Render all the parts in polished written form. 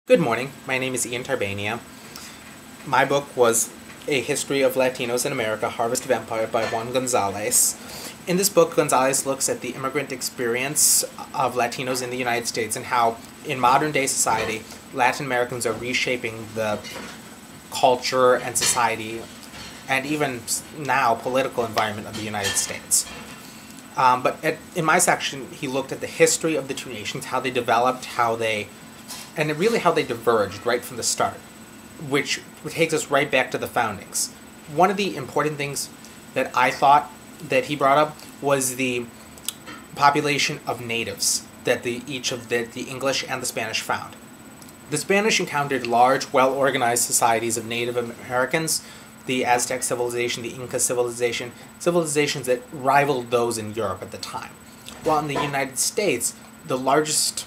Good morning. My name is Ian Tarbania. My book was A History of Latinos in America, Harvest of Empire by Juan Gonzalez. In this book, Gonzalez looks at the immigrant experience of Latinos in the United States and how, in modern day society, Latin Americans are reshaping the culture and society and even now political environment of the United States. In my section, he looked at the history of the two nations, how they developed, and really how they diverged right from the start, which takes us right back to the foundings. One of the important things that I thought that he brought up was the population of natives that each of the English and the Spanish found. The Spanish encountered large, well-organized societies of Native Americans, the Aztec civilization, the Inca civilization, civilizations that rivaled those in Europe at the time. While in the United States, the largest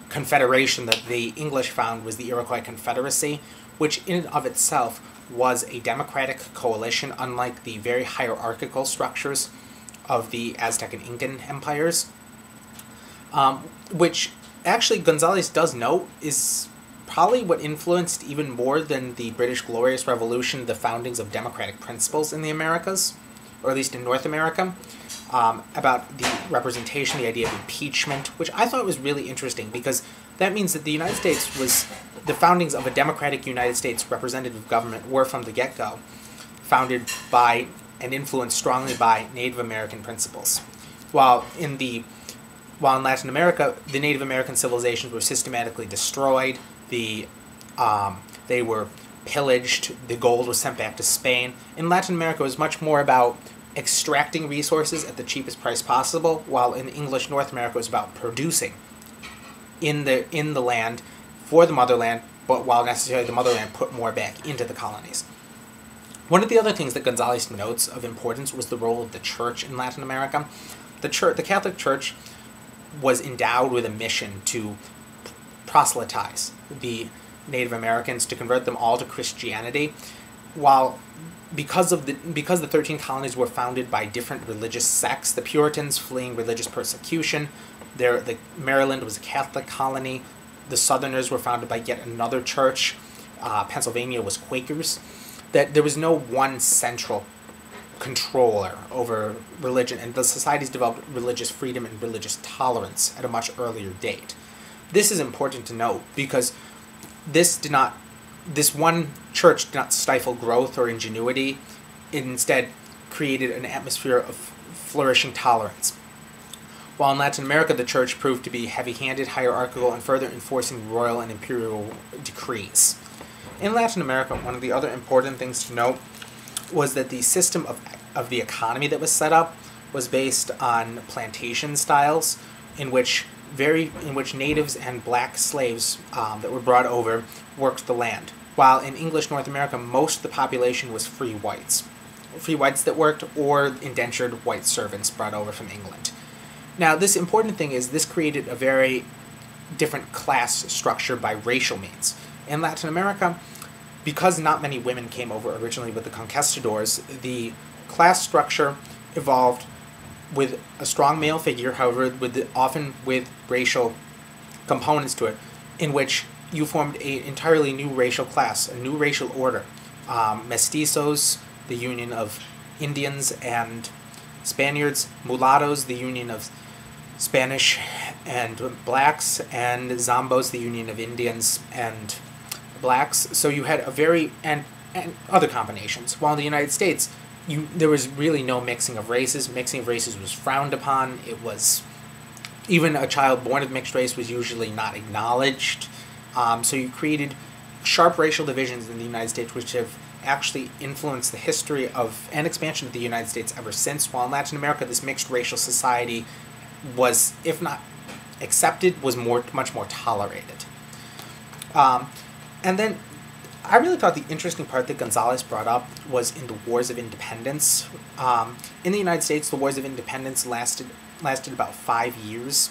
confederation that the English found was the Iroquois Confederacy, which in and of itself was a democratic coalition, unlike the very hierarchical structures of the Aztec and Incan empires, which actually Gonzalez does note is probably what influenced even more than the British Glorious Revolution the foundings of democratic principles in the Americas, or at least in North America. About the representation, the idea of impeachment, which I thought was really interesting because that means that the United States was, the foundings of a democratic United States representative government were from the get-go founded by and influenced strongly by Native American principles. While in Latin America, the Native American civilizations were systematically destroyed, they were pillaged, the gold was sent back to Spain. In Latin America, it was much more about extracting resources at the cheapest price possible, while in English North America it was about producing in the land for the motherland, but while necessarily the motherland put more back into the colonies. One of the other things that Gonzalez notes of importance was the role of the church in Latin America. The Catholic Church was endowed with a mission to proselytize the Native Americans, to convert them all to Christianity, because the 13 colonies were founded by different religious sects, the Puritans fleeing religious persecution, Maryland was a Catholic colony, the Southerners were founded by yet another church, Pennsylvania was Quakers, that there was no one central controller over religion, and the societies developed religious freedom and religious tolerance at a much earlier date. This is important to note because this one church did not stifle growth or ingenuity. It instead created an atmosphere of flourishing tolerance. While in Latin America, the church proved to be heavy-handed, hierarchical, and further enforcing royal and imperial decrees. In Latin America, one of the other important things to note was that the system of the economy that was set up was based on plantation styles in which natives and black slaves that were brought over worked the land. While in English North America, most of the population was free whites that worked, or indentured white servants brought over from England. Now, this important thing is this created a very different class structure by racial means. In Latin America, because not many women came over originally with the conquistadors, the class structure evolved with a strong male figure, however, often with racial components to it, in which you formed an entirely new racial class, a new racial order. Mestizos, the union of Indians and Spaniards; mulattoes, the union of Spanish and blacks; and Zambos, the union of Indians and blacks. So you had and other combinations. While in the United States, there was really no mixing of races. Mixing of races was frowned upon. Even a child born of mixed race was usually not acknowledged. So you created sharp racial divisions in the United States, which have actually influenced the history and expansion of the United States ever since. While in Latin America, this mixed racial society was, if not accepted, was much more tolerated. And then I really thought the interesting part that Gonzalez brought up was in the Wars of Independence. In the United States, the Wars of Independence lasted about 5 years,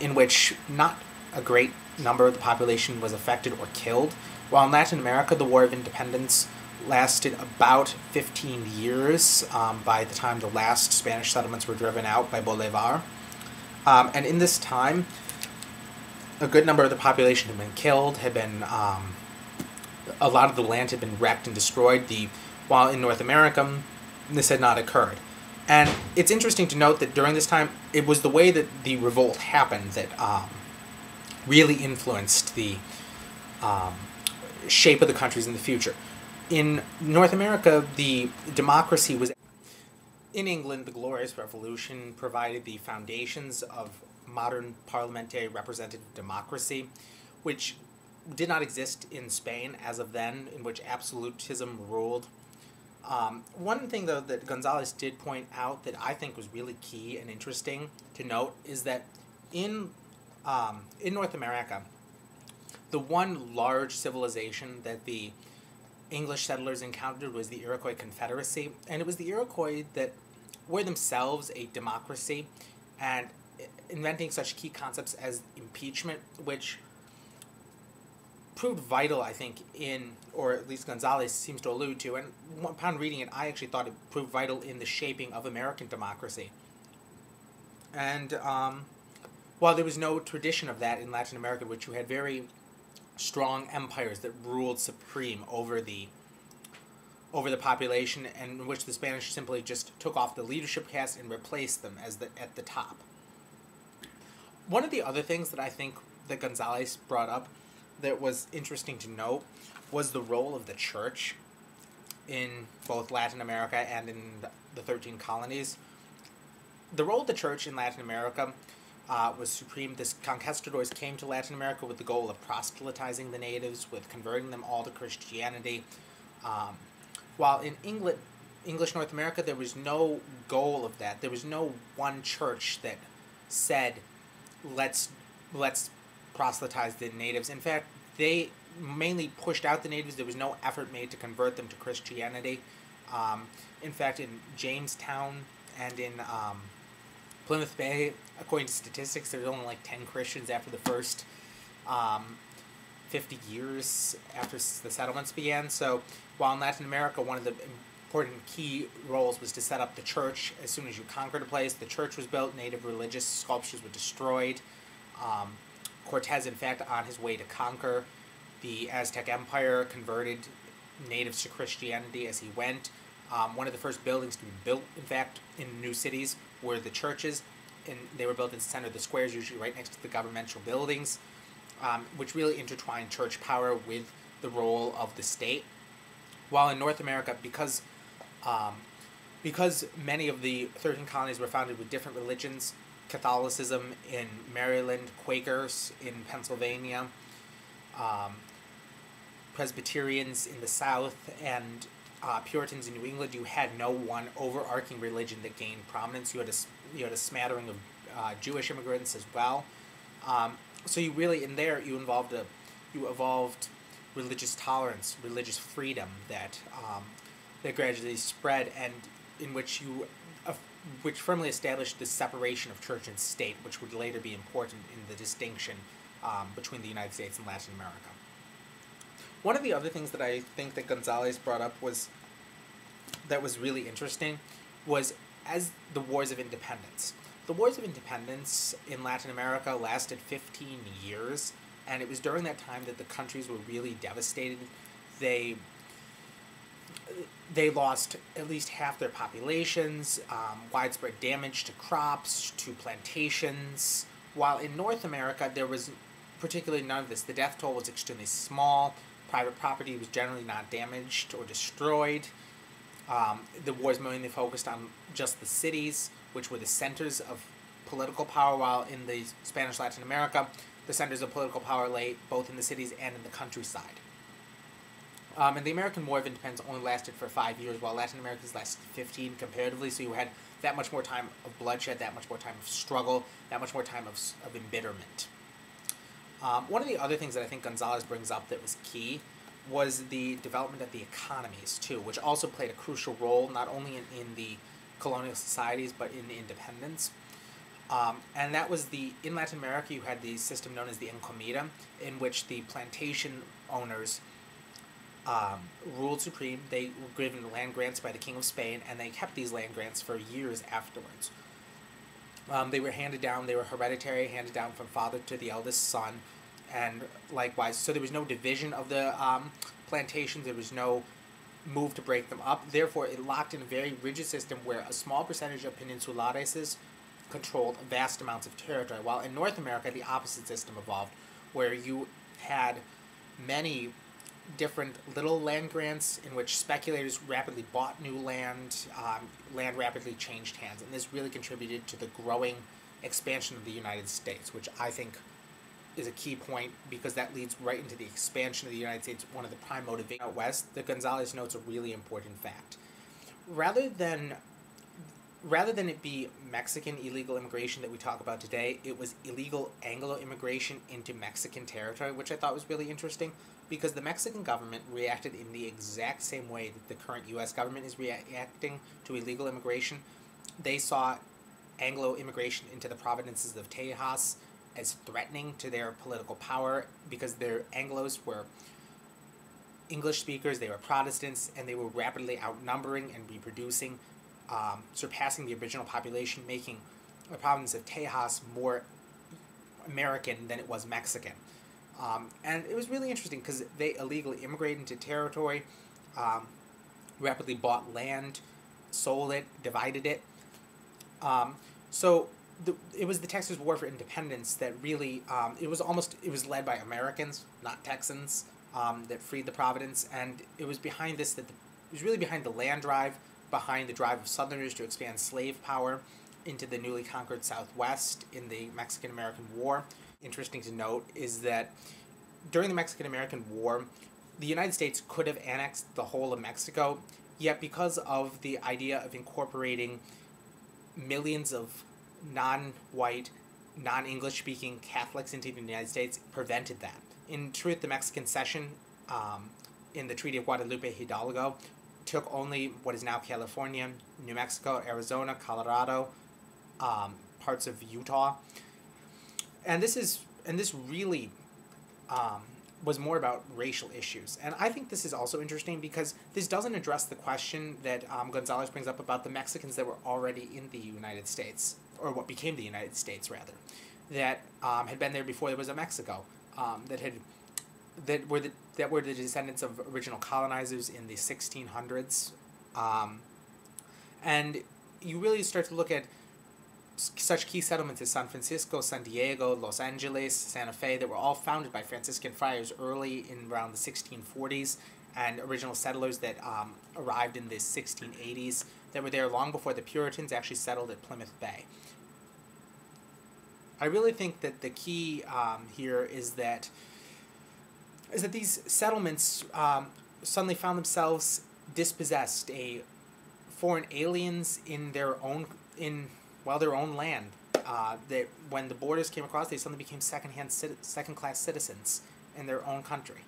in which not a great number of the population was affected or killed. While in Latin America, the War of Independence lasted about 15 years by the time the last Spanish settlements were driven out by Bolivar. And in this time, a good number of the population had been killed, a lot of the land had been wrecked and destroyed. While in North America, this had not occurred. And it's interesting to note that during this time, it was the way that the revolt happened that really influenced the shape of the countries in the future. In North America, the democracy was... In England, the Glorious Revolution provided the foundations of modern parliamentary representative democracy, which did not exist in Spain as of then, in which absolutism ruled. One thing, though, that Gonzalez did point out that I think was really key and interesting to note is that in North America, the one large civilization that the English settlers encountered was the Iroquois Confederacy, and it was the Iroquois that were themselves a democracy, and inventing such key concepts as impeachment, which proved vital, I think, or at least Gonzalez seems to allude to, and upon reading it, I actually thought it proved vital in the shaping of American democracy. And while there was no tradition of that in Latin America, which you had very strong empires that ruled supreme over the population, and in which the Spanish simply just took off the leadership caste and replaced them as at the top. One of the other things that I think that Gonzalez brought up that was interesting to note was the role of the church in both Latin America and in the 13 colonies. The role of the church in Latin America was supreme. The conquistadors came to Latin America with the goal of proselytizing the natives, with converting them all to Christianity. While in English North America, there was no goal of that. There was no one church that said, let's proselytize the natives. In fact, they mainly pushed out the natives. There was no effort made to convert them to Christianity. In fact, in Jamestown and in Plymouth Bay, according to statistics, there were only like 10 Christians after the first 50 years after the settlements began. So while in Latin America, one of the important key roles was to set up the church. As soon as you conquered a place, the church was built, native religious sculptures were destroyed. Cortez, in fact, on his way to conquer the Aztec Empire, converted natives to Christianity as he went. One of the first buildings to be built, in fact, in new cities were the churches, and they were built in the center of the squares, usually right next to the governmental buildings, which really intertwined church power with the role of the state. While in North America, because many of the 13 colonies were founded with different religions, Catholicism in Maryland, Quakers in Pennsylvania, Presbyterians in the South, and Puritans in New England, you had no one overarching religion that gained prominence. You had a smattering of Jewish immigrants as well. So you really, in there, you evolved religious tolerance, religious freedom that gradually spread, and in which which firmly established the separation of church and state, which would later be important in the distinction between the United States and Latin America. One of the other things that I think that Gonzalez brought up that was really interesting was as the Wars of Independence. The Wars of Independence in Latin America lasted 15 years, and it was during that time that the countries were really devastated. They lost at least half their populations, widespread damage to crops, to plantations. While in North America, there was particularly none of this. The death toll was extremely small. Private property was generally not damaged or destroyed. The wars mainly focused on just the cities, which were the centers of political power, while in the Spanish Latin America, the centers of political power lay both in the cities and in the countryside. And the American War of Independence only lasted for 5 years, while Latin America's lasted 15 comparatively, so you had that much more time of bloodshed, that much more time of struggle, that much more time of embitterment. One of the other things that I think Gonzalez brings up that was key was the development of the economies, too, which also played a crucial role, not only in the colonial societies, but in the independence. And that was in Latin America, you had the system known as the encomida, in which the plantation owners ruled supreme. They were given land grants by the King of Spain, and they kept these land grants for years afterwards. They were handed down, they were hereditary, handed down from father to the eldest son, and likewise. So there was no division of the plantations, there was no move to break them up. Therefore, it locked in a very rigid system where a small percentage of peninsulares controlled vast amounts of territory, while in North America, the opposite system evolved, where you had many different little land grants in which speculators rapidly bought new land, land rapidly changed hands, and this really contributed to the growing expansion of the United States, which I think is a key point because that leads right into the expansion of the United States, one of the prime motivations out west. The Gonzalez notes a really important fact. Rather than it be Mexican illegal immigration that we talk about today, it was illegal Anglo immigration into Mexican territory, which I thought was really interesting because the Mexican government reacted in the exact same way that the current U.S. government is reacting to illegal immigration. They saw Anglo immigration into the provinces of Tejas as threatening to their political power because their Anglos were English speakers, they were Protestants, and they were rapidly outnumbering and reproducing, surpassing the original population, making the province of Tejas more American than it was Mexican. And it was really interesting because they illegally immigrated into territory, rapidly bought land, sold it, divided it. It was the Texas War for Independence that really, it was led by Americans, not Texans, that freed the province, and it was behind this it was really behind the land drive, behind the drive of Southerners to expand slave power into the newly conquered Southwest in the Mexican-American War. Interesting to note is that during the Mexican-American War, the United States could have annexed the whole of Mexico, yet because of the idea of incorporating millions of non-white, non-English speaking Catholics into the United States, prevented that. In truth, the Mexican cession in the Treaty of Guadalupe Hidalgo took only what is now California, New Mexico, Arizona, Colorado, parts of Utah, and this really was more about racial issues. And I think this is also interesting because this doesn't address the question that Gonzalez brings up about the Mexicans that were already in the United States, or what became the United States, rather, that had been there before there was a Mexico, that were the descendants of original colonizers in the 1600s. And you really start to look at such key settlements as San Francisco, San Diego, Los Angeles, Santa Fe, that were all founded by Franciscan friars early in around the 1640s, and original settlers that arrived in the 1680s that were there long before the Puritans actually settled at Plymouth Bay. I really think that the key here is that these settlements suddenly found themselves dispossessed, foreign aliens in their own land. That when the borders came across, they suddenly became second-class citizens in their own country.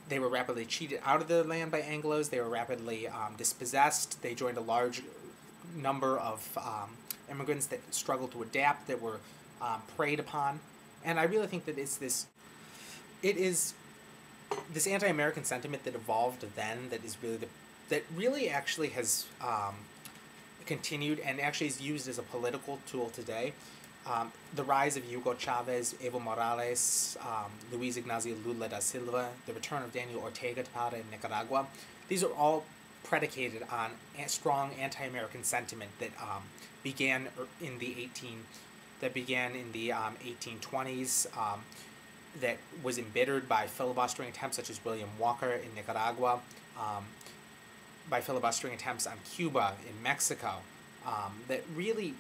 They were rapidly cheated out of their land by Anglos. They were rapidly dispossessed. They joined a large number of immigrants that struggled to adapt, that were preyed upon. And I really think that it is this anti-American sentiment that evolved then that really actually has continued and actually is used as a political tool today. The rise of Hugo Chavez, Evo Morales, Luis Ignacio Lula da Silva, the return of Daniel Ortega to power in Nicaragua, these are all predicated on a strong anti-American sentiment that began in the 1820s, that was embittered by filibustering attempts such as William Walker in Nicaragua, by filibustering attempts on Cuba, in Mexico, that really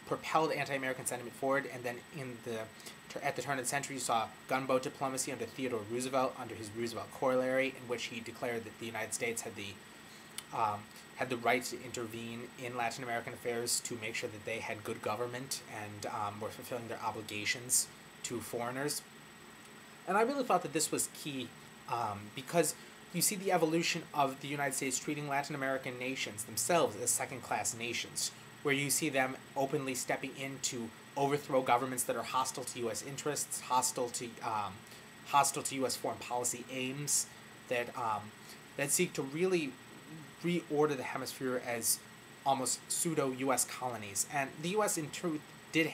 propelled anti-American sentiment forward. And then at the turn of the century, you saw gunboat diplomacy under Theodore Roosevelt, under his Roosevelt Corollary, in which he declared that the United States had the right to intervene in Latin American affairs to make sure that they had good government and were fulfilling their obligations to foreigners. And I really thought that this was key because you see the evolution of the United States treating Latin American nations themselves as second-class nations, where you see them openly stepping in to overthrow governments that are hostile to U.S. interests, hostile to U.S. foreign policy aims, that seek to really reorder the hemisphere as almost pseudo-U.S. colonies, and the U.S. in truth did